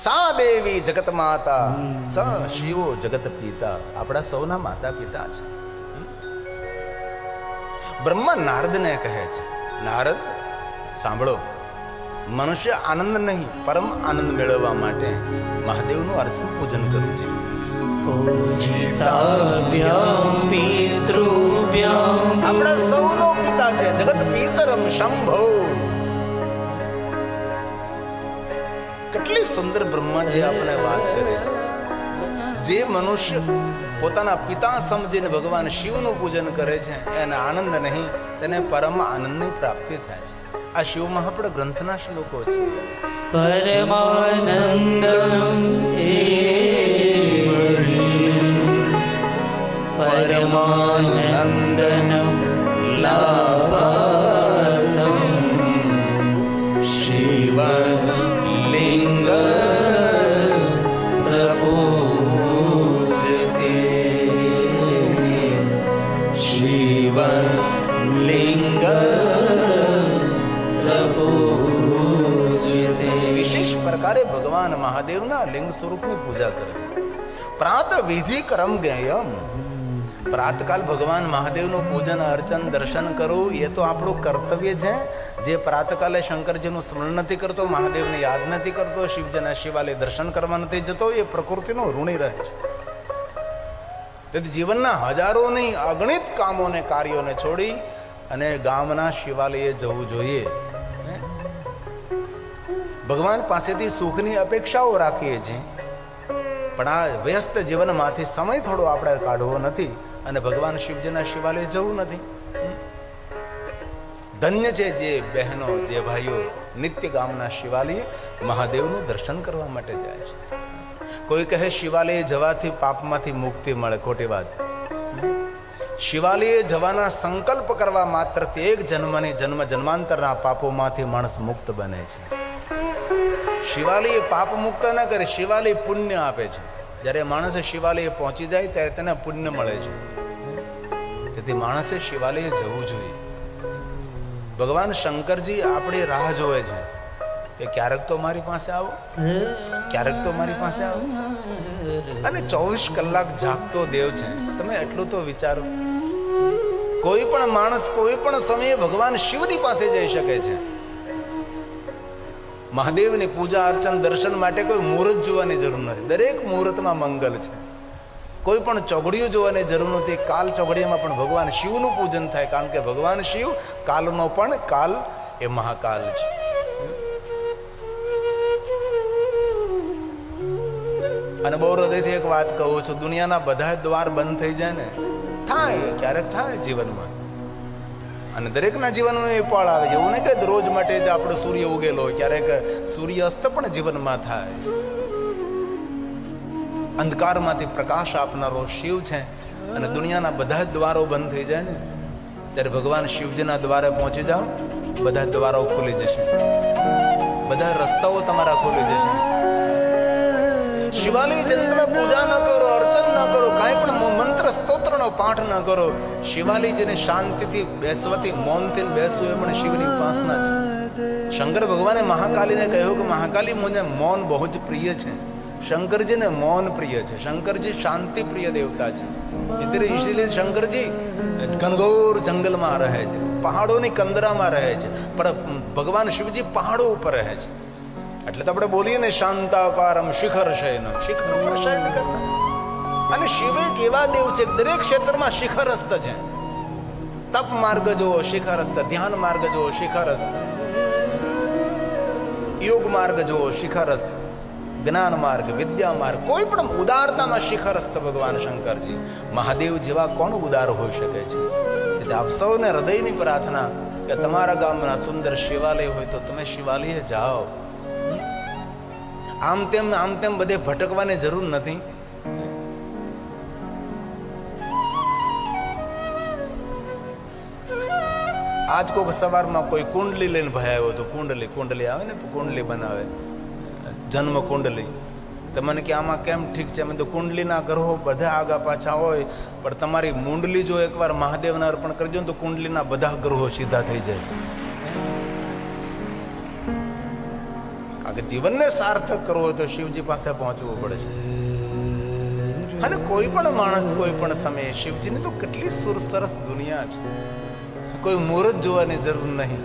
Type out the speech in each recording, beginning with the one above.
સા દેવી જગત માતા, સ શિવો જગત પિતા. આપણા સૌના માતા પિતા છે. બ્રહ્મા નારદને કહે છે, નારદ સાંભળો, મનુષ્ય આનંદ નહીં પરમ આનંદ મેળવવા માટે મહાદેવનું અર્ચન પૂજન કરવું છે. આપણા સૌનો પિતા છે, જગત પિતરમ શંભો. કેટલી સુંદર બ્રહ્માજી આપણે વાત કરે છે. જે મનુષ્ય પોતાના પિતા સમજીને ભગવાન શિવનું પૂજન કરે છે એને આનંદ નહીં, તેને પરમ આનંદની પ્રાપ્તિ થાય છે. આ શિવ મહાપડ ગ્રંથના શ્લોકો છે. પરમાનંદનમ લાભાર્થમ શિવલિંગ પ્રપૂજ્યતે. શિવલિંગ વિશેષ પ્રકારે ભગવાન મહાદેવના લિંગ સ્વરૂપની પૂજા કરે. પ્રાત વિધિ કરમ જ્ઞેયમ. પ્રાતકાલ ભગવાન મહાદેવનું પૂજન અર્ચન દર્શન કરવું એ તો આપણું કર્તવ્ય છે. જે પ્રાતકાલે શંકરજીનું સ્મરણ નથી કરતો, મહાદેવને યાદ નથી કરતો, શિવજીના શિવાલય દર્શન કરવા નથી જતો, એ પ્રકૃતિનો ઋણી રહે છે. તેથી જીવનના હજારો નહીં અગણિત કામોને કાર્યોને છોડી અને ગામના શિવાલયે જવું જોઈએ. ભગવાન પાસેથી સુખની અપેક્ષાઓ રાખીએ છીએ, પણ આ વ્યસ્ત જીવનમાંથી સમય થોડો આપણે કાઢવો નથી અને ભગવાન શિવજીના શિવાલય જવું નથી. ધન્ય છે જે બહેનો, જે ભાઈઓ નિત્ય ગામના શિવાલય મહાદેવનું દર્શન કરવા માટે જાય છે. કોઈ કહે શિવાલય જવાથી પાપમાંથી મુક્તિ મળે, ખોટી વાત. શિવાલયે જવાના સંકલ્પ કરવા માત્રથી એક જન્મની જન્મ જન્માંતરના પાપોમાંથી માણસ મુક્ત બને છે. શિવાલય પાપ મુક્ત ના કરે, શિવાલય પુણ્ય આપે છે. જ્યારે માણસ શિવાલય પહોંચી જાય ત્યારે તેને પુણ્ય મળે છે. તેથી માણસે શિવાલયે જવું જોઈએ. ભગવાન શંકરજી આપણી રાહ જોવે છે કે ક્યારેક તો મારી પાસે આવો, ક્યારેક તો મારી પાસે આવો. અને 24 કલાક જાગતો દેવ છે. તમે એટલું તો વિચારો, કોઈ પણ માણસ કોઈ પણ સમયે ભગવાન શિવની પાસે જઈ શકે છે. મહાદેવની પૂજા અર્ચન દર્શન માટે કોઈ મુહૂર્ત જોવાની જરૂર નથી. દરેક મુહૂર્તમાં મંગલ છે. કોઈ પણ ચોઘડિયું જોવાની જરૂર નથી. કાલ ચોઘડિયામાં પણ ભગવાન શિવનું પૂજન થાય, કારણ કે ભગવાન શિવ કાલનો પણ કાલ, એ મહાકાલ છે. અને બહુ હૃદયથી એક વાત કહું છું, દુનિયાના બધા દ્વાર બંધ થઈ જાય ને, થાય ક્યારેક થાય જીવનમાં, અને દરેકના જીવનમાં એ પળ આવે છે. એવું નહીં કે રોજ માટે જ આપણો સૂર્ય ઉગેલો હોય, ક્યારેક સૂર્યાસ્ત પણ જીવનમાં થાય. અંધકારમાંથી પ્રકાશ આપનારો શિવ છે. અને દુનિયાના બધા જ દ્વારો બંધ થઈ જાય ને, ત્યારે ભગવાન શિવજીના દ્વારે પહોંચી જાઓ, બધા દ્વારો ખુલી જશે, બધા રસ્તાઓ તમારા ખુલી જશે. શિવાલય જઈને તમે પૂજા ન કરો, અર્ચન ન કરો, કાંઈ પણ મંત્ર સ્તોત્રનો પાઠ ન કરો, શિવાલયજીને શાંતિથી બેસવાથી, મૌનથી બેસવું એ પણ શિવની ઉપાસના છે. શંકર ભગવાને મહાકાલીને કહ્યું કે મહાકાલી, મને મૌન બહુ જ પ્રિય છે. શંકરજીને મૌન પ્રિય છે. શંકરજી શાંતિ પ્રિય દેવતા છે. એટલે શંકરજી ઘનઘોર જંગલમાં રહે છે, પહાડોની કંદરામાં રહે છે, પણ ભગવાન શિવજી પહાડો ઉપર રહે છે. એટલે તો આપણે બોલીએ ને, શાંતાકારમ શિખર શયનમ, શિખર ઉપર શયન કરતા. અને શિવ એક એવા દેવ છે, દરેક ક્ષેત્રમાં શિખરસ્થ છે. તપ માર્ગ જુઓ શિખરસ્થ, ધ્યાન માર્ગ જુઓ શિખરસ્થ, યોગ માર્ગ જુઓ શિખરસ્થ, જ્ઞાન માર્ગ, વિદ્યા માર્ગ, કોઈ પણ ઉદારતામાં શિખરસ્થ ભગવાન શંકરજી. મહાદેવ જેવા કોણ ઉદાર હોઈ શકે છે? એટલે આપ સૌને હૃદયની પ્રાર્થના કે તમારા ગામના સુંદર શિવાલય હોય તો તમે શિવાલયે જાઓ. આમ તેમ બધે ભટકવાની જરૂર નથી. આજ કોઈક સવારમાં કોઈ કુંડલી લઈને ભાઈ આવ્યો હતો. કુંડલી આવે ને, કુંડલી બનાવે, જન્મ કુંડલી. તો મને કે આમાં કેમ ઠીક છે? મેં તો કુંડલીના ગ્રહો બધા આગા પાછા હોય, પણ તમારી મુંડલી જો એકવાર મહાદેવને અર્પણ કરજો ને તો કુંડલીના બધા ગ્રહો સીધા થઈ જાય. આ કે જીવનને સાર્થક કરવું હોય તો શિવજી પાસે પહોંચવું પડે છે. અને કોઈ પણ માણસ કોઈ પણ સમયે શિવજીની તો કેટલી સરસ દુનિયા છે, કોઈ મુહૂર્ત જોવાની જરૂર નહીં.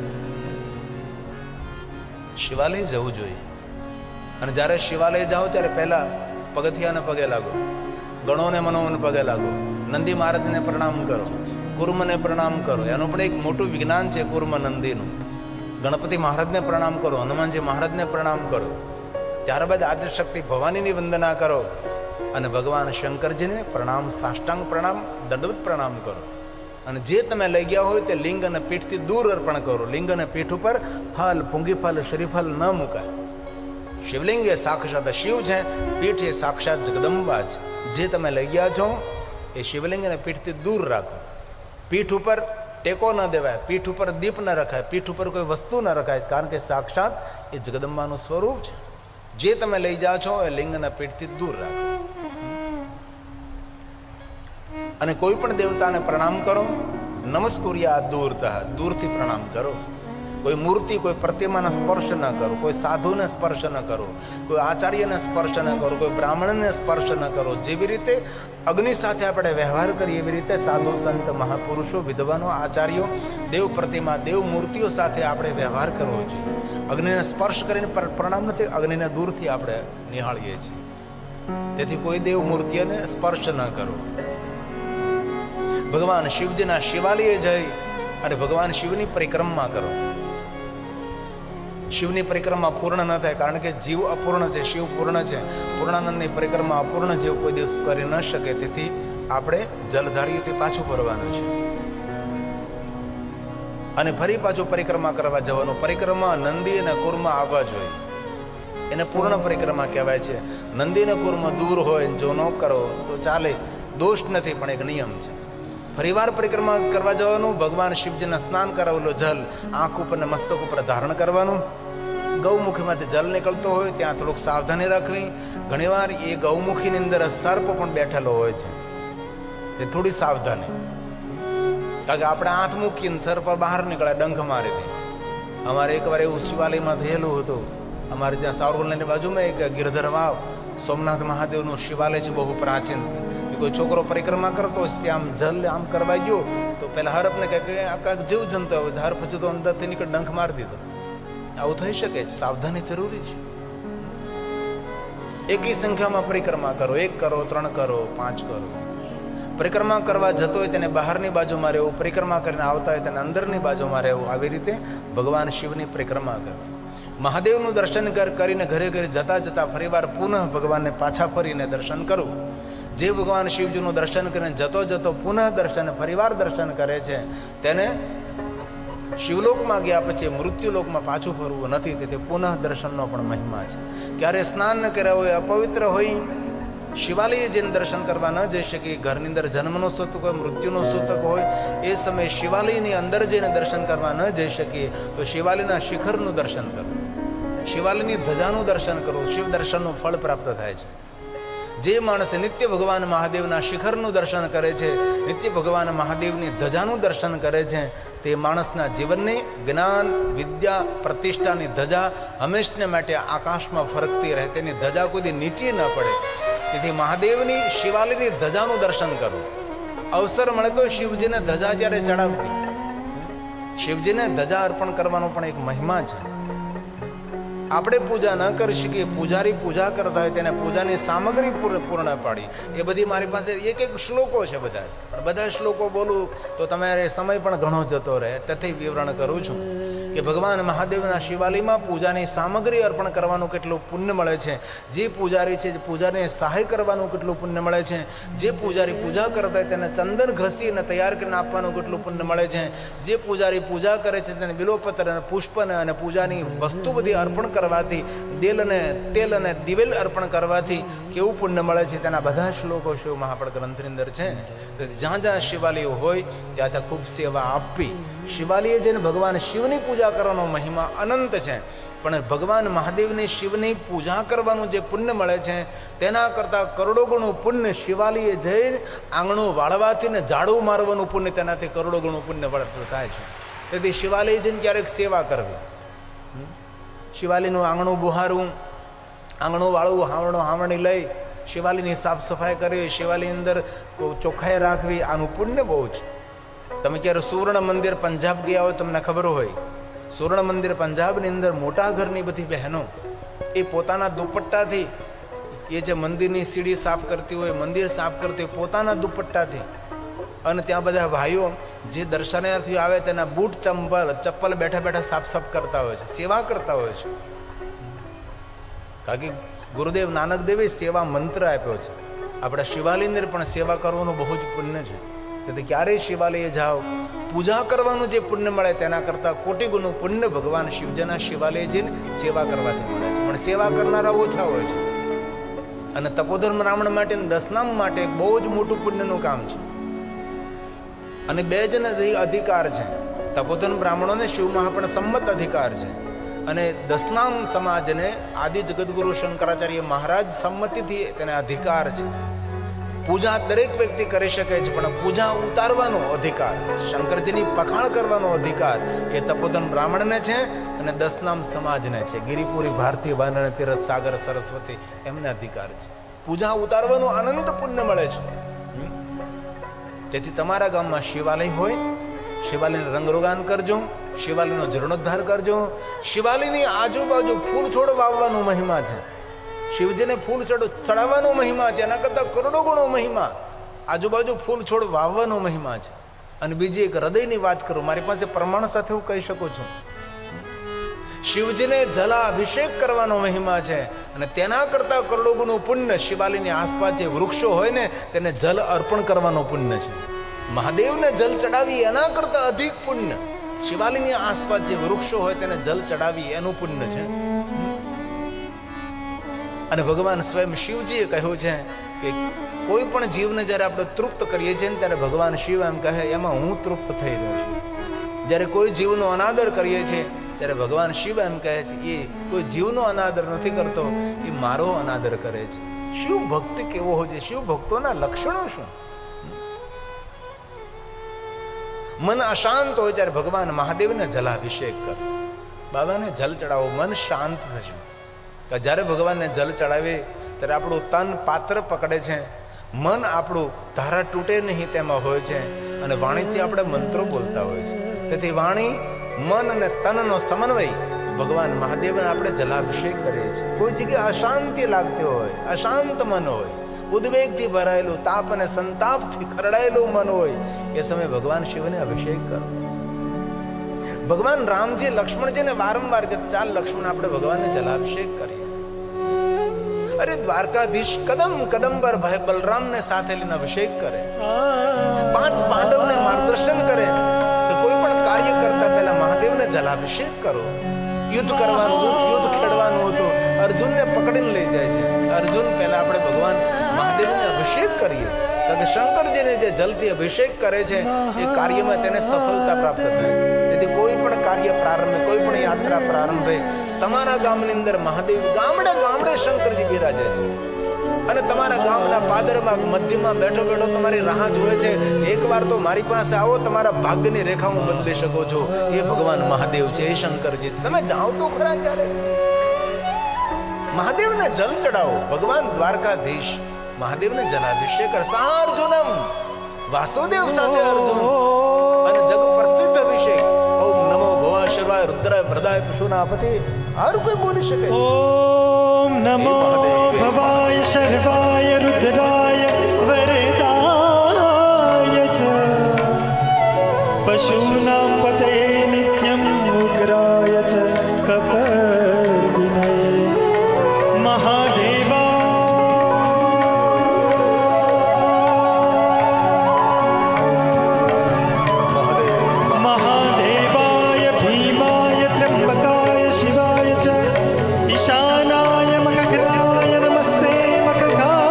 શિવાલય જવું જોઈએ. અને જ્યારે શિવાલય જાઓ ત્યારે પહેલા પગથિયાને પગે લાગો, ગણોને મનોને પગે લાગો, નંદી મહારાજને પ્રણામ કરો, કુર્મને પ્રણામ કરો. એનું પણ એક મોટું વિજ્ઞાન છે કુર્મ નંદીનું. ગણપતિ મહારાજને પ્રણામ કરો, હનુમાનજી મહારાજને પ્રણામ કરો, ત્યારબાદ આદ્યશક્તિ ભવાનીની વંદના કરો અને ભગવાન શંકરજીને પ્રણામ, સાષ્ટાંગ પ્રણામ, દંડવત પ્રણામ કરો. અને જે તમે લઈ ગયા હોય તે લિંગ અને પીઠથી દૂર અર્પણ કરો. લિંગ અને પીઠ ઉપર ફલ, પૂંગી ફલ, શ્રીફલ ન મુકાય. શિવલિંગ એ સાક્ષાત શિવ છે, પીઠ એ સાક્ષાત જગદંબા છે. જે તમે લઈ ગયા છો એ શિવલિંગ અને પીઠથી દૂર રાખો. પીઠ ઉપર ટેકો ન દેવાય, પીઠ ઉપર દીપ ન રખાય, પીઠ ઉપર કોઈ વસ્તુ ન રખાય, કારણ કે સાક્ષાત એ જગદંબાનું સ્વરૂપ છે. જે તમે લઈ જાઓ છો એ લિંગ અને પીઠથી દૂર રાખો. અને કોઈ પણ દેવતાને પ્રણામ કરો. નમસ્કુર્યા દૂરતઃ, દૂરથી પ્રણામ કરો. કોઈ મૂર્તિ, કોઈ પ્રતિમાને સ્પર્શ ન કરો, કોઈ સાધુને સ્પર્શ ન કરો, કોઈ આચાર્યને સ્પર્શ ન કરો, કોઈ બ્રાહ્મણને સ્પર્શ ન કરો. જેવી રીતે અગ્નિ સાથે આપણે વ્યવહાર કરીએ એવી રીતે સાધુ સંત મહાપુરુષો, વિદ્વાનો, આચાર્યો, દેવ પ્રતિમા, દેવ મૂર્તિઓ સાથે આપણે વ્યવહાર કરવો જોઈએ. અગ્નિને સ્પર્શ કરીને પ્રણામ નથી, અગ્નિને દૂરથી આપણે નિહાળીએ છીએ. તેથી કોઈ દેવ મૂર્તિઓને સ્પર્શ ન કરો. ભગવાન શિવજીના શિવાલયે જઈ અને ભગવાન શિવની પરિક્રમા કરો. શિવની પરિક્રમા પૂર્ણ ન થાય, કારણ કે જીવ અપૂર્ણ છે, શિવ પૂર્ણ છે. પૂર્ણાનંદની પરિક્રમા અપૂર્ણ જીવ કોઈ દિવસ કરી ન શકે. તેથી આપણે જલધારીઓથી પાછું ફરવાનું છે અને ફરી પાછું પરિક્રમા કરવા જવાનું. પરિક્રમા નંદી અને કુર્મ આવવા જોઈએ, એને પૂર્ણ પરિક્રમા કહેવાય છે. નંદી અને કુર્મ દૂર હોય જો ન કરો તો ચાલે, દોષ નથી, પણ એક નિયમ છે. ફરીવાર પરિક્રમા કરવા જવાનું. ભગવાન શિવજીને સ્નાન કરાવેલું જલ આંખ ઉપર ને મસ્તક ઉપર ધારણ કરવાનું. ગૌમુખીમાંથી જલ નીકળતો હોય ત્યાં થોડુંક સાવધાની રાખવી. ઘણીવાર એ ગૌમુખીની અંદર સર્પ પણ બેઠેલો હોય છે, એ થોડી સાવધાની. કારણ કે આપણે હાથ મૂકીને સર્પ બહાર નીકળે, ડંખ મારી દે. અમારે એકવાર એવું શિવાલયમાં થયેલું હતું. અમારે જ્યાં સાવરકુંડલાની બાજુમાં એક ગિરધર વાવ સોમનાથ મહાદેવનું શિવાલય છે, બહુ પ્રાચીન. કોઈ છોકરો પરિક્રમા કરતો હોય ત્યાં આમ જલ આમ કરવા ગયો તો પેલા હરપને કહે કે આ કાંઈક જીવ જંતુ હોય, ધાર પછી તો અંદરથી નીકળ ડંખ મારી દીધો. આવું થઈ શકે, સાવધાની જરૂરી છે. એકી સંખ્યામાં પરિક્રમા કરો, 1 કરો, 3 કરો, 5 કરો. પરિક્રમા કરવા જતો હોય તેને બહારની બાજુમાં રહેવું, પરિક્રમા કરીને આવતા હોય તેને અંદરની બાજુમાં રહેવું. આવી રીતે ભગવાન શિવની પરિક્રમા કરવી. મહાદેવનું દર્શન કરીને ઘરે ઘરે જતા જતા ફરીવાર પુનઃ ભગવાનને પાછા ફરીને દર્શન કરવું. જે ભગવાન શિવજીનું દર્શન કરીને જતો જતો પુનઃ દર્શન, ફરીવાર દર્શન કરે છે તેને શિવલોકમાં ગયા પછી મૃત્યુલોકમાં પાછું ફરવું નથી. તેથી પુનઃ દર્શનનો પણ મહિમા છે. ક્યારે સ્નાન ન કર્યા હોય, અપવિત્ર હોય, શિવાલયે જઈને દર્શન કરવા ન જઈ શકીએ, ઘરની અંદર જન્મનો સૂતક હોય, મૃત્યુનો સૂતક હોય, એ સમયે શિવાલયની અંદર જઈને દર્શન કરવા ન જઈ શકીએ તો શિવાલયના શિખરનું દર્શન કરવું, શિવાલયની ધજાનું દર્શન કરવું. શિવ દર્શનનું ફળ પ્રાપ્ત થાય છે. જે માણસ નિત્ય ભગવાન મહાદેવના શિખરનું દર્શન કરે છે, નિત્ય ભગવાન મહાદેવની ધજાનું દર્શન કરે છે, તે માણસના જીવનની જ્ઞાન, વિદ્યા, પ્રતિષ્ઠાની ધજા હંમેશને માટે આકાશમાં ફરકતી રહે. તેની ધજા કોઈ નીચી ન પડે. તેથી મહાદેવની શિવાલયની ધજાનું દર્શન કરવું. અવસર મળે તો શિવજીને ધજા જ્યારે ચડાવવી, શિવજીને ધજા અર્પણ કરવાનો પણ એક મહિમા છે. આપણે પૂજા ન કરી શકીએ, પૂજારી પૂજા કરતા હોય તેને પૂજાની સામગ્રી પૂર્ણ પાડી. એ બધી મારી પાસે એક શ્લોકો છે બધા જ, પણ બધા શ્લોકો બોલું તો તમારે સમય પણ ઘણો જતો રહે. તેથી વિવરણ કરું છું કે ભગવાન મહાદેવના શિવાલયમાં પૂજાની સામગ્રી અર્પણ કરવાનું કેટલું પુણ્ય મળે છે. જે પૂજારી છે પૂજાને સહાય કરવાનું કેટલું પુણ્ય મળે છે. જે પૂજારી પૂજા કરતા હોય તેને ચંદન ઘસીને તૈયાર કરીને આપવાનું કેટલું પુણ્ય મળે છે. જે પૂજારી પૂજા કરે છે તેને બિલોપત્ર અને પુષ્પને અને પૂજાની વસ્તુ બધી અર્પણ કરવાથી, તેલ અને દિવેલ અર્પણ કરવાથી કેવું પુણ્ય મળે છે તેના બધા શ્લોકો શિવ મહાપડ ગ્રંથની અંદર છે. તેથી જ્યાં જ્યાં શિવાલયો હોય ત્યાં ત્યાં ખૂબ સેવા આપવી. શિવાલયે જઈને ભગવાન શિવની પૂજા કરવાનો મહિમા અનંત છે. પણ ભગવાન મહાદેવની શિવની પૂજા કરવાનું જે પુણ્ય મળે છે તેના કરતાં કરોડો ગણું પુણ્ય શિવાલયે જઈને આંગણું વાળવાથી ને ઝાડું મારવાનું પુણ્ય તેનાથી કરોડો ગણું પુણ્ય થાય છે. તેથી શિવાલયે જઈને ક્યારેક સેવા કરવી. શિવાલીનું આંગણું બુહારવું, આંગણું વાળવું, હાવણી લઈ શિવાલીની સાફ સફાઈ કરવી, શિવાલીની અંદર ચોખ્ખાઈ રાખવી, આનું પુણ્ય બહુ છે. તમે ક્યારે સુવર્ણ મંદિર પંજાબ ગયા હોય તમને ખબર હોય, સુવર્ણ મંદિર પંજાબની અંદર મોટા ઘરની બધી બહેનો એ પોતાના દુપટ્ટાથી એ જે મંદિરની સીડી સાફ કરતી હોય, મંદિર સાફ કરતી હોય પોતાના દુપટ્ટાથી, અને ત્યાં બધા ભાઈઓ જે દર્શનાર્થીઓ આવે તેના બૂટ ચપ્પલ બેઠા બેઠા સાફ કરતા હોય છે, સેવા કરતા હોય છે. કારણ કે ગુરુદેવ નાનક દેવે સેવા મંત્ર આપ્યો છે. આપણા શિવાલયની અંદર પણ સેવા કરવાનું બહુ જ પુણ્ય છે. તેથી ક્યારેય શિવાલયે જાઓ, પૂજા કરવાનું જે પુણ્ય મળે તેના કરતાં કોટી ગુણનું પુણ્ય ભગવાન શિવજીના શિવાલય જઈને સેવા કરવાથી મળે છે. પણ સેવા કરનારા ઓછા હોય છે. અને તપોધન બ્રાહ્મણ માટે, દશનામ માટે બહુ જ મોટું પુણ્યનું કામ છે. અને બે જ અધિકાર છે. તપોધન બ્રાહ્મણોને શિવમાં પણ સંમત અધિકાર છે, અને દશનામ સમાજને આદિ જગદગુરુ શંકરાચાર્ય મહારાજ સંમતિથી તેને અધિકાર છે. પૂજા દરેક વ્યક્તિ કરી શકે છે, પણ પૂજા ઉતારવાનો અધિકાર, શંકરજીની પખાણ કરવાનો અધિકાર એ તપોધન બ્રાહ્મણને છે અને દશનામ સમાજને છે. ગિરિપુરી, ભારતીય, વાનર, તીરથ, સાગર, સરસ્વતી એમને અધિકાર છે. પૂજા ઉતારવાનો અનંત પુણ્ય મળે છે. તેથી તમારા ગામમાં શિવાલય હોય, શિવાલયને રંગરોગાન કરજો, શિવાલયનો જીર્ણોદ્ધાર કરજો. શિવાલયની આજુબાજુ ફૂલ છોડ વાવવાનો મહિમા છે. શિવજીને ફૂલ ચડાવવાનો મહિમા છે. એના કરતાં કરોડો ગણો મહિમા આજુબાજુ ફૂલ છોડ વાવવાનો મહિમા છે. અને બીજી એક હૃદયની વાત કરું, મારી પાસે પ્રમાણ સાથે હું કહી શકું છું. શિવજીને જલાભિષેક કરવાનો મહિમા છે, અને તેના કરતાં કરોડો ગુણું પુણ્ય શિવાલયની આસપાસ જે વૃક્ષો હોય ને તેને જલ અર્પણ કરવાનો પુણ્ય છે. મહાદેવને જલ ચડાવી એના કરતાં અધિક પુણ્ય શિવાલયની આસપાસ જે વૃક્ષો હોય તેને જલ ચડાવી એનું પુણ્ય છે. અને ભગવાન સ્વયં શિવજીએ કહ્યું છે કે કોઈ પણ જીવને જ્યારે આપણે તૃપ્ત કરીએ છીએ ને ત્યારે ભગવાન શિવ એમ કહે એમાં હું તૃપ્ત થઈ રહ્યો છું. જ્યારે કોઈ જીવનો અનાદર કરીએ છીએ ત્યારે ભગવાન શિવ એમ કહે છે એ કોઈ જીવનો અનાદર નથી કરતો, એ મારો અનાદર કરે છે. શિવ ભક્ત કેવો હોય છે? શિવ ભક્તોના લક્ષણો શું? મન અશાંત હોય ત્યારે ભગવાન મહાદેવને જલાભિષેક કરો, બાબાને જલ ચડાવો, મન શાંત થશે. જ્યારે ભગવાનને જલ ચડાવે ત્યારે આપણું તન પાત્ર પકડે છે, મન આપણું ધારા તૂટે નહીં તેમાં હોય છે, અને વાણીથી આપણે મંત્રો બોલતા હોય છે. તેથી વાણી, મન અને તનનો સમન્વય ભગવાન મહાદેવને આપણે જલાભિષેક કરીએ છીએ. કોઈ જગ્યાએ અશાંતિ લાગતી હોય, અશાંત મન હોય, ઉદ્વેગથી ભરાયેલું, તાપ અને સંતાપથી ખરડાયેલું મન હોય, એ સમયે ભગવાન શિવને અભિષેક કરો. ભગવાન રામજી લક્ષ્મણજીને વારંવાર કે ચાલ લક્ષ્મણ આપણે ભગવાનને જલાભિષેક કરીએ. અરે દ્વારકાધીશ કદમ કદમ પર ભાઈ બલરામને સાથે લઈને અભિષેક કરે, 5 પાંડવને માર્ગદર્શન કરે. તો કોઈ પણ કાર્ય કરતા પહેલા મહાદેવને જલાભિષેક કરો. યુદ્ધ કરવાનું, યુદ્ધ ખેડવાનું હતું, અર્જુનને પકડીને લઈ જાય છે. અર્જુન પહેલા આપણે ભગવાન મહાદેવને અભિષેક કરીએ, કારણ કે શંકરજીને જે જલથી અભિષેક કરે છે એ કાર્યમાં તેને સફળતા પ્રાપ્ત થાય છે. તેથી કોઈ પણ કાર્ય પ્રારંભે, કોઈ પણ યાત્રા પ્રારંભે તમારા ગામની અંદર મહાદેવ ગામડે ગામડે શંકરજી બિરાજે છે, અને તમારા ગામના પાદરમાં મધ્યમાં બેઠો બેઠો તમારી રાહ જોવે છે. એકવાર તો મારી પાસે આવો, તમારા ભાગ્યની રેખા હું બદલી શકો છો. એ ભગવાન મહાદેવ છે, એ શંકરજી. તમે જાઓ તો ખરા ક્યારે મહાદેવને જલ ચડાવો. ભગવાન દ્વારકાધીશ મહાદેવને જલાભિષેક કરે. સહાર્જુનમ, વાસુદેવ સાથે અર્જુન, અને જગ પ્રસિદ્ધ અભિષેક. ઓમ નમો ભવા શિવાય રુદ્રાય પ્રદાય પશુનાપતિ. હર કોઈ બોલી શકે છે. ઓમ નમો ભવાય શર્વાય રુદ્રાય વરદાય ચ પશુનાં પતે નિત્યમ ઉગ્રાય ચ કપર્દિનય મહાદેવા મહાદેવાય ભીમાય ત્ર્યંબકાય શિવાય ચ ઈશાનાય મખગ્રાય નમસ્તે મખગાય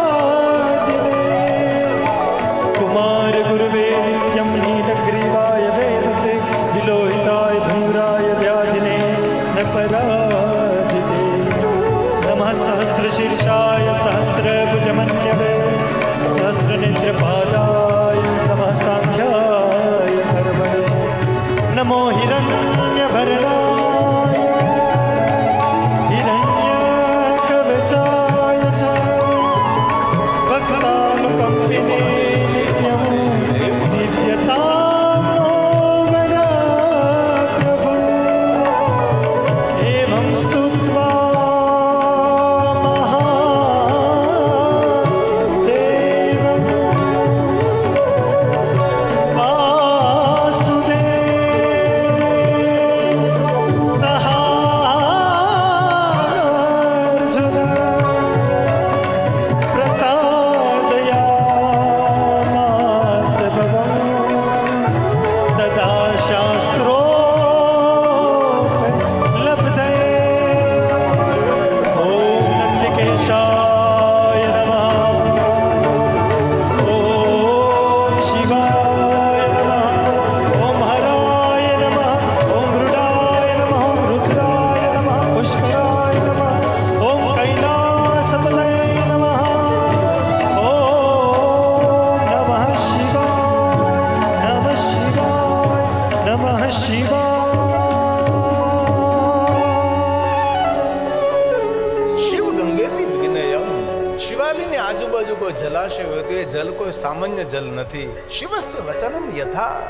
શિવાલયની આજુબાજુ કોઈ જલાશય હોય તો એ જલ કોઈ સામાન્ય જલ નથી. શિવસ્ય વચનમ યથા,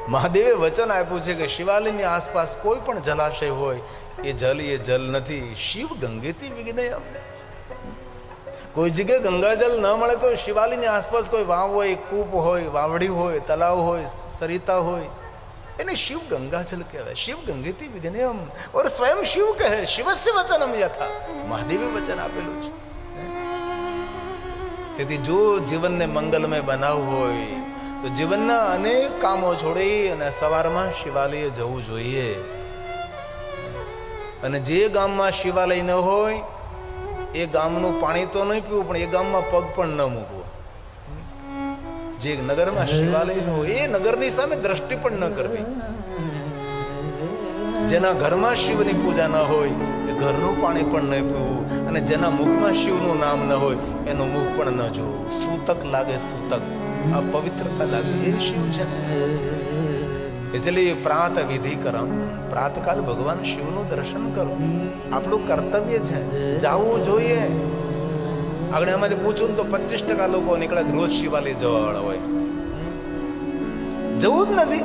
મહાદેવે વચન આપ્યું છે કે શિવાલયની આસપાસ કોઈ પણ જલાશય હોય એ જલ નથી. શિવ ગંગેતી વિજ્ઞેયમ, કોઈ જગ્યાએ ગંગાજલ ન મળે તો શિવાલયની આસપાસ કોઈ વાવ હોય, કૂપ હોય, વાવડી હોય, તલાવ હોય, સરિતા હોય, એને શિવ ગંગાજલ કહેવાય. શિવ ગંગેતી વિજ્ઞેયમ. ઓર સ્વયં શિવ કહે શિવસ્ય વચનમ યથા, મહાદેવે વચન આપેલું છે. તેથી જો જીવનને મંગલમય બનાવવું હોય તો જીવનના અનેક કામો છોડી અને સવારમાં શિવાલયે જવું જોઈએ. અને જે ગામમાં શિવાલય ન હોય એ ગામનું પાણી તો નહીં પીવું, પણ એ ગામમાં પગ પણ ન મૂકવો. જે નગરમાં શિવાલય ન હોય એ નગરની સામે દ્રષ્ટિ પણ ન કરવી. જેના ઘરમાં શિવની પૂજા ન હોય એ ઘરનું પાણી પણ ન પીવું, અને જેના મુખમાં શિવનું નામ ન હોય એનું મુખ પણ ન જોવું. સૂતક લાગે સૂતક, અપવિત્રતા લાગે, એ શિવ છે. इसलिए प्रात विधि करम, प्रातकाल भगवान શિવનું દર્શન કરો. આપણું કર્તવ્ય છે, જવું જોઈએ. આગળ આમાંથી પૂછું તો 25% લોકો નીકળે રોજ શિવાલય જવા વાળા હોય. જવું જ નથી.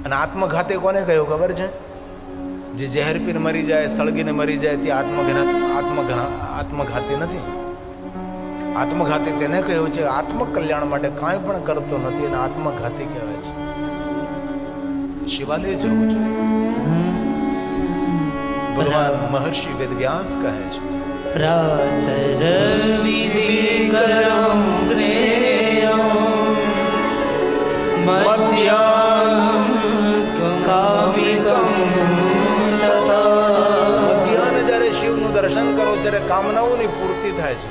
અને આત્મઘાતે કોને કહ્યું ખબર છે? જે ઝેર પીને મરી જાય, સળગીને મરી જાય તે આત્મઘાતી નથી. આત્મઘાતી તેને કહ્યું છે આત્મકલ્યાણ માટે કાંઈ પણ કરતો નથી, એને આત્મઘાતી કહેવાય છે. શિવાલય જવું જોઈએ. ભગવાન મહર્ષિ વેદવ્યાસ કહે છે મધ્યાહન જ્યારે શિવનું દર્શન કરો ત્યારે કામનાઓની પૂર્તિ થાય છે.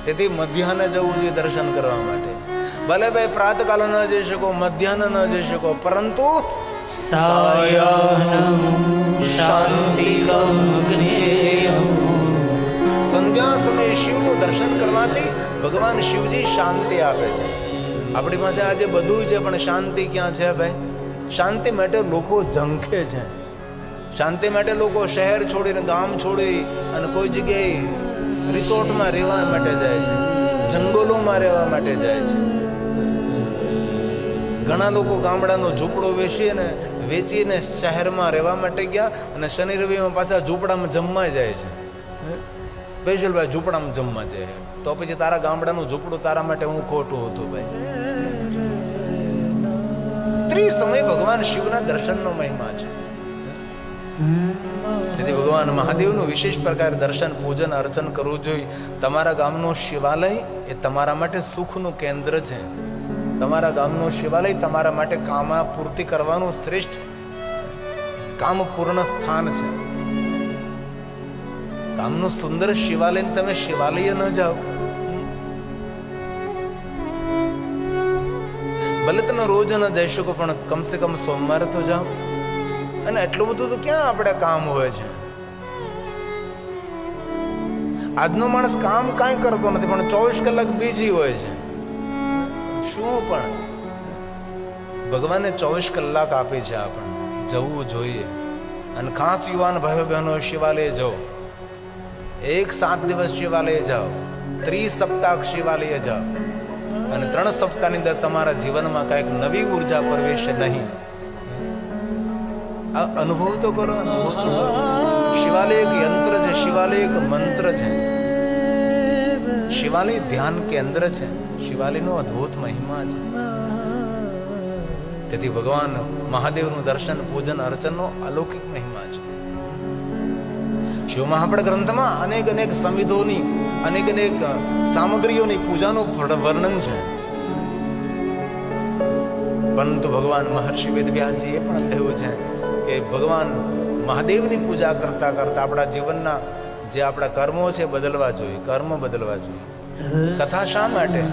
તેથી મધ્યાહને જવું જોઈએ દર્શન કરવા માટે. ભલે ભાઈ પ્રાતકાલ ન જઈ શકો, મધ્યાહન ન જઈ શકો, પરંતુ સંધ્યા સમયે શિવનું દર્શન કરવાથી ભગવાન શિવજી શાંતિ આપે છે. આપણી પાસે આજે બધું છે પણ શાંતિ ક્યાં છે ભાઈ? શાંતિ માટે લોકો ઝંખે છે. શાંતિ માટે લોકો શહેર છોડીને, ગામ છોડી અને કોઈ જગ્યાએ રિસોર્ટમાં રહેવા માટે જાય છે, જંગલોમાં રહેવા માટે જાય છે. ઘણા લોકો ગામડાનો ઝૂંપડો વેચીને શહેરમાં રહેવા માટે ગયા અને શનિ રવિમાં પાછા ઝૂંપડામાં જમવા જાય છે. સ્પેશિયલ ઝૂંપડામાં જમવા જાય તો પછી તારા ગામડાનું ઝૂંપડું તારા માટે હું ખોટું હતું ભાઈ. ત્રિસમય ભગવાન શિવના દર્શનનો મહિમા છે. તેથી ભગવાન મહાદેવનું વિશેષ પ્રકારે દર્શન, પૂજન, અર્ચન કરવું જોઈએ. તમારા ગામનું શિવાલય એ તમારા માટે સુખનું કેન્દ્ર છે. તમારા ગામનું શિવાલય તમારા માટે કામા પૂર્તિ કરવાનું શ્રેષ્ઠ કામપૂર્ણ સ્થાન છે. ગામનું સુંદર શિવાલય તમે શિવાલય ન જાઓ. ભલે તમે રોજ ન જઈ શકો પણ કમસે કમ સોમવારે તો જાઓ. અને એટલું બધું તો ક્યાં આપણે કામ હોય છે? આજનો માણસ કામ કાંઈ કરતો નથી પણ 24 કલાક બીજી હોય છે. શું પણ ભગવાને 24 કલાક આપી છે આપણને, જવું જોઈએ. અને ખાસ યુવાન ભાઈઓ બહેનો શિવાલય જાઓ. 7 દિવસ શિવાલય જાઓ, 30 સપ્તાહ શિવાલય જાઓ, અને 3 સપ્તાહની અંદર તમારા જીવનમાં કાંઈક નવી ઉર્જા પ્રવેશે નહીં. આ અનુભવ તો કરો, અનુભવ તો કરો. શિવાલય એક યંત્ર છે, શિવાલય એક મંત્ર છે, શિવાલય ધ્યાન કેન્દ્ર છે, શિવાલયનો અદ્ભુત મહિમા છે. તેથી ભગવાન મહાદેવનું દર્શન, પૂજન, અર્ચનનો અલૌકિક મહિમા છે. શિવ મહાપડ ગ્રંથમાં અનેક સંવિધોની, અનેક સામગ્રીઓની પૂજાનું વર્ણન છે. પરંતુ ભગવાન મહર્ષિ વેદવ્યાસજીએ પણ કહ્યું છે કે ભગવાન મહાદેવની પૂજા કરતા કરતા આપણા જીવનના જે આપણા કર્મો છે બદલવા જોઈએ, કર્મ બદલવા જોઈએ. કથા શા માટે?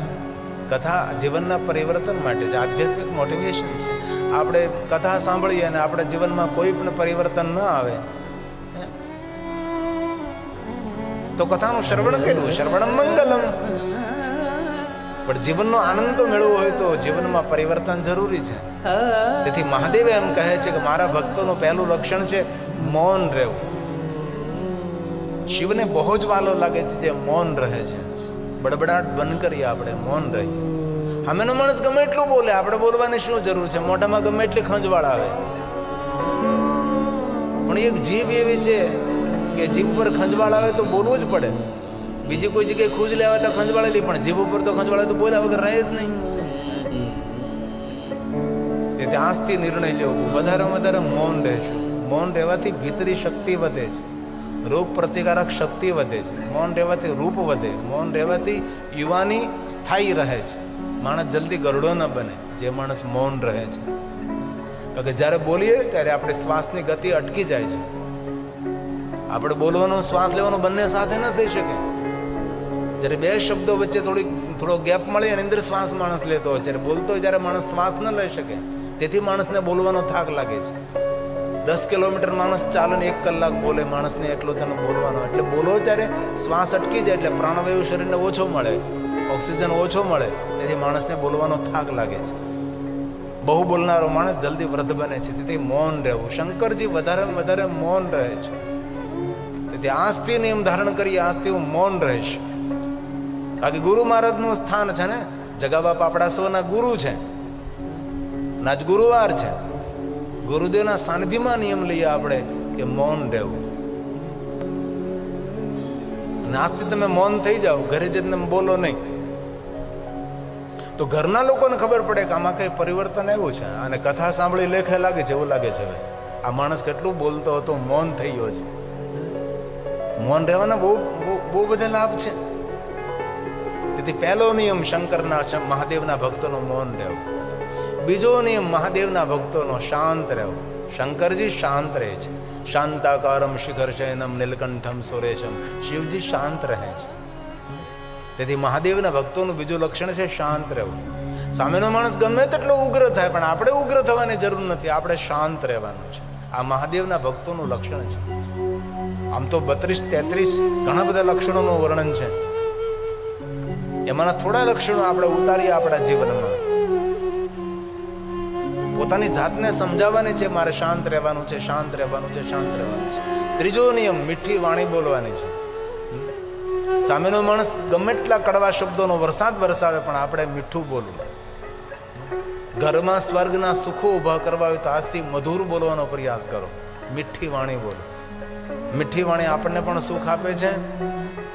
કથા જીવનના પરિવર્તન માટે છે, આધ્યાત્મિક મોટિવેશન છે. આપણે કથા સાંભળીએ અને આપણા જીવનમાં કોઈ પણ પરિવર્તન ન આવે તો કથાનું શ્રવણ કર્યું, શ્રવણમ મંગલમ. પણ જીવનનો આનંદ તો મેળવવો હોય તો જીવનમાં પરિવર્તન જરૂરી છે. તેથી મહાદેવે એમ કહે છે કે મારા ભક્તોનું પહેલું લક્ષણ છે મૌન રહેવું. શિવને બહુ જ વાલો લાગે છે જે મૌન રહે છે. બડબડાટ બંધ કરીએ, આપણે મૌન રહીએ. સામેનો માણસ ગમે એટલું બોલે, આપણે બોલવાની શું જરૂર છે? મોઢામાં ગમે એટલી ખંજવાળ આવે, પણ એક જીભ એવી છે કે જીભ પર ખંજવાળ આવે તો બોલવું જ પડે. બીજી કોઈ જગ્યાએ ખુજ લેવા તો ખંજવાળેલી, પણ જીભ ઉપર તો ખંજવાળે તો બોલ્યા વગર રહે જ નહીં. તેથી આજથી નિર્ણય લેવો, વધારે વધારે મૌન રહેશું. મૌન રહેવાથી ભીતરી શક્તિ વધે છે, રોગ પ્રતિકારક શક્તિ વધે છે. મૌન રહેવાથી રૂપ વધે. મૌન રહેવાથી યુવાની સ્થાયી રહે છે. માણસ જલ્દી ગરડો ન બને જે માણસ મૌન રહે છે. કારણ કે જ્યારે બોલીએ ત્યારે આપણે શ્વાસની ગતિ અટકી જાય છે. આપણે બોલવાનું, શ્વાસ લેવાનું બંને સાથે ન થઈ શકે. જ્યારે બે શબ્દો વચ્ચે થોડો ગેપ મળે એની અંદર શ્વાસ માણસ લેતો હોય. જ્યારે બોલતો હોય ત્યારે માણસ શ્વાસ ન લઈ શકે. તેથી માણસને બોલવાનો થાક લાગે છે. 10 કિલોમીટર માણસ ચાલે ને 1 કલાક બોલે, માણસને એટલો તેનો બોલવાનો. એટલે બોલો ત્યારે શ્વાસ અટકી જાય, એટલે પ્રાણવાયુ શરીરને ઓછો મળે, ઓક્સિજન ઓછો મળે, તેથી માણસને બોલવાનો થાક લાગે છે. બહુ બોલનારો માણસ જલ્દી વૃદ્ધ બને છે. તેથી મૌન રહેવું. શંકરજી વધારે મૌન રહે છે. તેથી આજથી નિયમ ધારણ કરીએ, આજથી હું મૌન રહીશ. કારણ કે ગુરુ મહારાજનું સ્થાન છે ને, જગાબાપા આપણા સૌના ગુરુ છે. આજ ગુરુવાર છે. ગુરુદેવના સાનિધ્યમાં નિયમ લઈએ આપણે કે મૌન રહેવું. અને આજથી તમે મૌન થઈ જાઓ, ઘરે જઈને બોલો નહીં, તો ઘરના લોકોને ખબર પડે કે આમાં કઈ પરિવર્તન આવ્યું છે. અને કથા સાંભળી લેખે લાગે છે, એવું લાગે છે હવે આ માણસ કેટલું બોલતો હતો, મૌન થઈ ગયો છે. મૌન રહેવાના બહુ બધા લાભ છે. તેથી પહેલો નિયમ શંકરના, મહાદેવના ભક્તોનો મૌન રહેવું. બીજો નિયમ મહાદેવના ભક્તોનો શાંત રહેવું. શંકરજી શાંત રહે છે. શાંતાકારમ શિખર શયનમ નીલકંઠમ સુરેશમ. શિવજી શાંત રહે છે. તેથી મહાદેવના ભક્તોનું બીજું લક્ષણ છે શાંત રહેવું. સામેનો માણસ ગમે તેટલો ઉગ્ર થાય, પણ આપણે ઉગ્ર થવાની જરૂર નથી, આપણે શાંત રહેવાનું છે. આ મહાદેવના ભક્તોનું લક્ષણ છે. આમ તો 32-33 ઘણા બધા લક્ષણોનું વર્ણન છે. એમાંના થોડા લક્ષણો આપણે ઉતારીએ આપણા જીવનમાં. પોતાની જાતને સમજાવવાની છે, મારે શાંત રહેવાનું છે, શાંત રહેવાનું છે, શાંત રહેવાનું છે. ત્રીજો નિયમ મીઠી વાણી બોલવાની છે. સામેનો માણસ ગમે એટલા કડવા શબ્દોનો વરસાદ વરસાવે, પણ આપણે મીઠું બોલવું. ઘરમાં સ્વર્ગના સુખો ઊભા કરવા હોય તો આજથી મધુર બોલવાનો પ્રયાસ કરો. મીઠી વાણી બોલો. મીઠી વાણી આપણને પણ સુખ આપે છે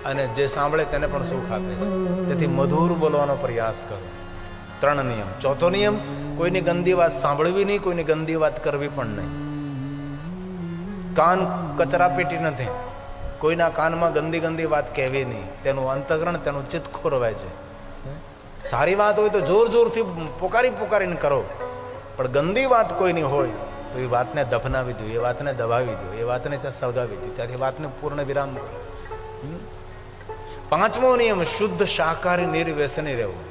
અને જે સાંભળે તેને પણ સુખ આપે છે. તેથી મધુર બોલવાનો પ્રયાસ કરો. 3 નિયમ. ચોથો નિયમ, કોઈની ગંદી વાત સાંભળવી નહીં, કોઈની ગંદી વાત કરવી પણ નહીં. કાન કચરા પેટી નથી. કોઈના કાનમાં ગંદી વાત કહેવી નહીં. તેનું અંતઃકરણ, તેનું ચિત્ત ખોરવાય છે. સારી વાત હોય તો જોરથી પોકારીને કરો, પણ ગંદી વાત કોઈની હોય તો એ વાતને દફનાવી દો, એ વાતને દબાવી દો, એ વાતને ત્યાં સળગાવી દો. ત્યાંથી વાતને પૂર્ણ વિરામ કરો. 5મો નિયમ, શુદ્ધ શાકાહારી નિર્વ્યસની રહેવું.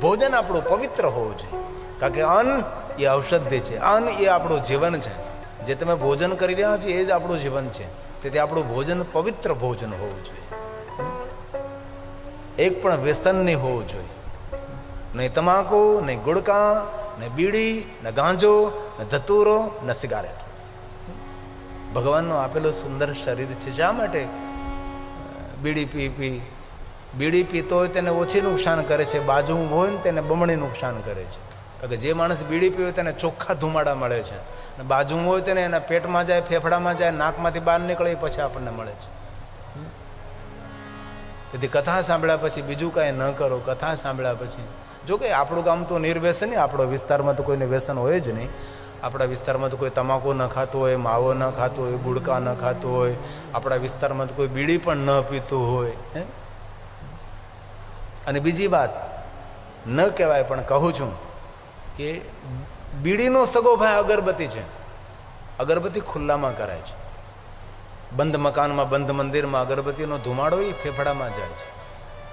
ભોજન આપણું પવિત્ર હોવું જોઈએ. કારણ કે અન્ન એ ઔષધિ છે, અન્ન એ આપણું જીવન છે. જે તમે ભોજન કરી રહ્યા છો એ જ આપણું જીવન છે. તેથી આપણું ભોજન પવિત્ર ભોજન હોવું જોઈએ. એક પણ વ્યસન નહીં હોવું જોઈએ. નહીં તમાકુ, નહીં ગુડકા, નહીં બીડી, ન ગાંજો, ન ધતુરો, ન સિગારેટ. ભગવાનનું આપેલું સુંદર શરીર છે. શા માટે બીડી પીતો હોય તેને ઓછી નુકસાન કરે છે, બાજુ હોય ને તેને બમણી નુકસાન કરે છે. કારણ કે જે માણસ બીડી પીવે તેને ચોખ્ખા ધુમાડા મળે છે, અને બાજુ હોય તેને એના પેટમાં જાય, ફેફડામાં જાય, નાકમાંથી બહાર નીકળે પછી આપણને મળે છે. તેથી કથા સાંભળ્યા પછી બીજું કાંઈ ન કરો. કથા સાંભળ્યા પછી, જો કે આપણું ગામ તો નિર્વ્યસન નહીં, આપણો વિસ્તારમાં તો કોઈને વ્યસન હોય જ નહીં. આપણા વિસ્તારમાં તો કોઈ તમાકુ ન ખાતું હોય, માવો ન ખાતું હોય, ગુડકા ન ખાતું હોય, આપણા વિસ્તારમાં તો કોઈ બીડી પણ ન પીતું હોય. અને બીજી વાત ન કહેવાય પણ કહું છું કે બીડીનો સગો ભાઈ અગરબત્તી છે. અગરબત્તી ખુલ્લામાં કરાય છે. બંધ મકાનમાં, બંધ મંદિરમાં અગરબત્તીનો ધુમાડો એ ફેફડામાં જાય છે.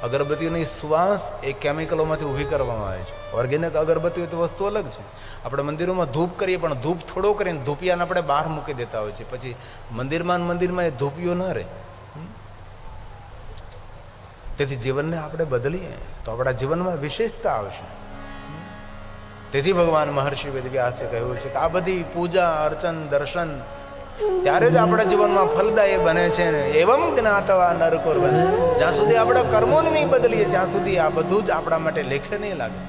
અગરબત્તીની સુવાસ એ કેમિકલોમાંથી ઊભી કરવામાં આવે છે. ઓર્ગેનિક અગરબત્તી હોય તો વસ્તુ અલગ છે. આપણે મંદિરોમાં ધૂપ કરીએ, પણ ધૂપ થોડો કરીને ધૂપિયાને આપણે બહાર મૂકી દેતા હોય છે. પછી મંદિરમાં એ ધૂપિયો ન રહે. તેથી જીવનને આપણે બદલીએ તો આપણા જીવનમાં વિશેષતા આવશે. તેથી ભગવાન મહર્ષિ વેદવ્યાસે કહ્યું છે કે આ બધી પૂજા, અર્ચન, દર્શન ત્યારે જ આપણા જીવનમાં ફલદાયી બને છે ને એવમ જ્ઞાતવા નરકોર બને. જ્યાં સુધી આપણા કર્મોને નહીં બદલીએ ત્યાં સુધી આ બધું જ આપણા માટે લેખે નહીં લાગે.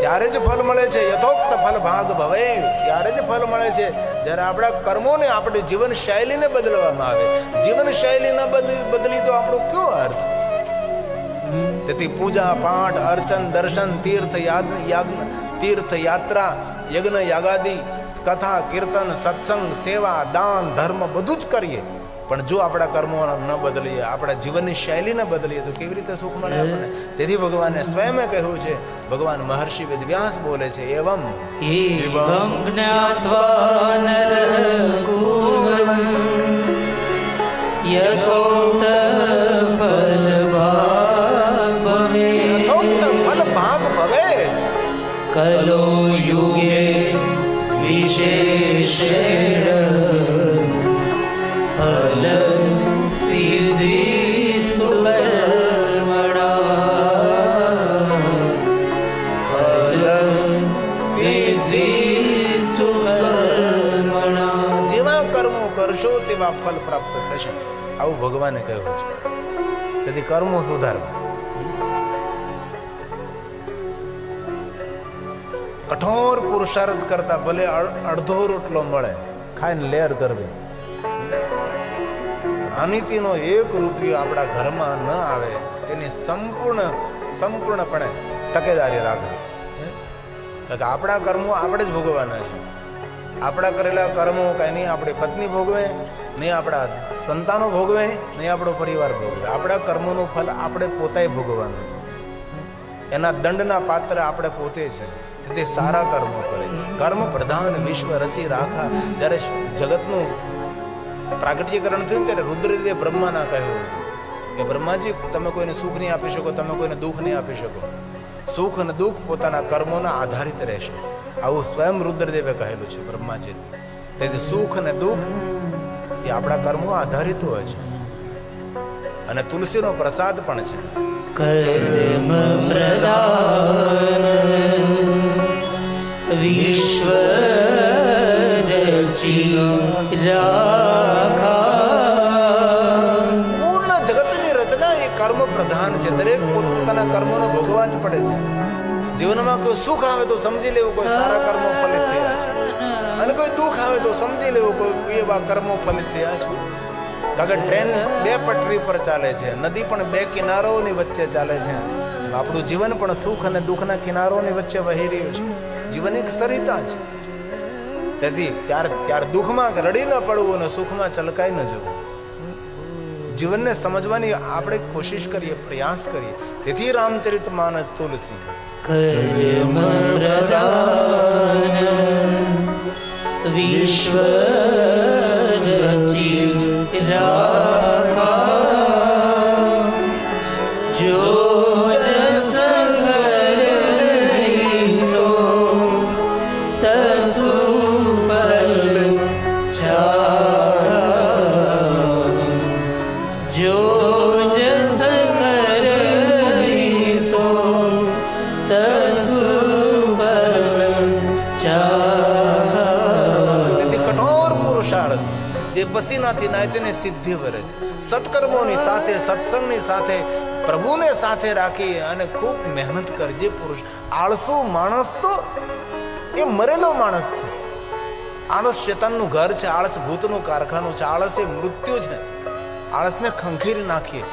ત્યારે જ ફલ મળે છે. યથોક્ત ફલ ભાગ ભવે, ત્યારે જ ફલ મળે છે જ્યારે આપણા કર્મોને આપણી જીવન શૈલીને બદલવામાં આવે. જીવન શૈલી ન બદલી તો આપણો કયો અર્થ? તેથી પૂજા પાઠ અર્ચન દર્શન તીર્થ યાત્રા યજ્ઞ યાગાદી કથા કીર્તન સત્સંગ સેવા દાન ધર્મ બધું જ કરીએ, પણ જો આપણા કર્મો ન બદલીએ, આપણા જીવનની શૈલી ન બદલીએ તો કેવી રીતે સુખ મળે આપણને? તેથી ભગવાને સ્વયં કહ્યું છે, ભગવાન મહર્ષિ વેદવ્યાસ બોલે છે, એવમ જ્ઞાત્વા નરકુર્વન યથોક્ત ફલભાગ ભવે. યથોક્ત ફલ ભાગ ભવે. કલો યુગે વિશેષેણ ફલ સિદ્ધિસ્તુ કર્મણા. ફલ સિદ્ધિસ્તુ કર્મણા. જેવા કર્મો કરશો તેવા ફલ પ્રાપ્ત થશે, આવું ભગવાને કહ્યું છે. તેથી કર્મો સુધારવા. કઠોર પુરુષાર્થ કરતા ભલે અડધો રોટલો મળે, ખાઈને લેર કરવી. અનિતિનો એક રૂપિયો આપણા ઘરમાં ન આવે તેની સંપૂર્ણપણે તકેદારી રાખવી. કારણ કે આપણા કર્મો આપણે જ ભોગવવાના છે. આપણા કરેલા કર્મો કાંઈ નહીં આપણી પત્ની ભોગવે, નહીં આપણા સંતાનો ભોગવે, નહીં આપણો પરિવાર ભોગવે. આપણા કર્મોનું ફલ આપણે પોતે ભોગવવાનું છે. એના દંડના પાત્ર આપણે પોતે છે. તેથી સારા કર્મો કરે. કર્મ પ્રધાન વિશ્વ રચી રાખા. જ્યારે જગતનું પ્રાગટ્યકરણ થયું ત્યારે રુદ્રદેવે બ્રહ્માના કહ્યું કે બ્રહ્માજી, તમે કોઈને સુખ નહીં આપી શકો, તમે કોઈને દુઃખ નહીં આપી શકો. સુખ અને દુઃખ પોતાના કર્મોના આધારિત રહેશે, આવું સ્વયં રુદ્રદેવે કહેલું છે બ્રહ્માજી. તેથી સુખ અને દુઃખ એ આપણા કર્મો આધારિત હોય છે. અને તુલસીનો પ્રસાદ પણ છે. કર્મ પ્રધાન વિશ્વ રચી રાખા. પૂર્ણ જગતની રચના એ કર્મ પ્રધાન છે. દરેક પોતપોતાના કર્મોને ભોગવવા જ પડે છે. જીવનમાં કોઈ સુખ આવે તો સમજી લેવું કોઈ સારા કર્મો ફલિત થયા છે, અને કોઈ દુઃખ આવે તો સમજી લેવું કોઈ એવા કર્મો ફલિત થયા છે. કારણ કે ટ્રેન બે પટરી પર ચાલે છે, નદી પણ બે કિનારોની વચ્ચે ચાલે છે. આપણું જીવન પણ સુખ અને દુઃખના કિનારોની વચ્ચે વહી રહ્યું છે. જીવન એક સરિતા છે. તેથી ત્યાર દુઃખમાં રડી ન પડવું અને સુખમાં ચલકાઈ ન જવું. જીવનને સમજવાની આપણે કોશિશ કરીએ, પ્રયાસ કરીએ. તેથી રામચરિતમાનસ તુલસી કર્મ પ્રધાન વિશ્વ રચી રાખા. જો જસ કરીશો તસુ ફલ છાયા. જો જસ કરીશો તસુ ફલ છાયા. તેથી કઠોર પુરુષાર્થ જે પસીનાથી નાય તેને સિદ્ધિ વરે છે. સત્કર્મોની સાથે સત્સંગની સાથે પ્રભુને સાથે રાખી અને ખૂબ મહેનત કરે જે પુરુષ. આળસુ માણસ તો એ મરેલો માણસ છે. આળસ શેતાનનું ઘર છે, આળસ ભૂતનું કારખાનું છે, આળસ એ મૃત્યુ છે. આળસને ખંખેરી નાખીએ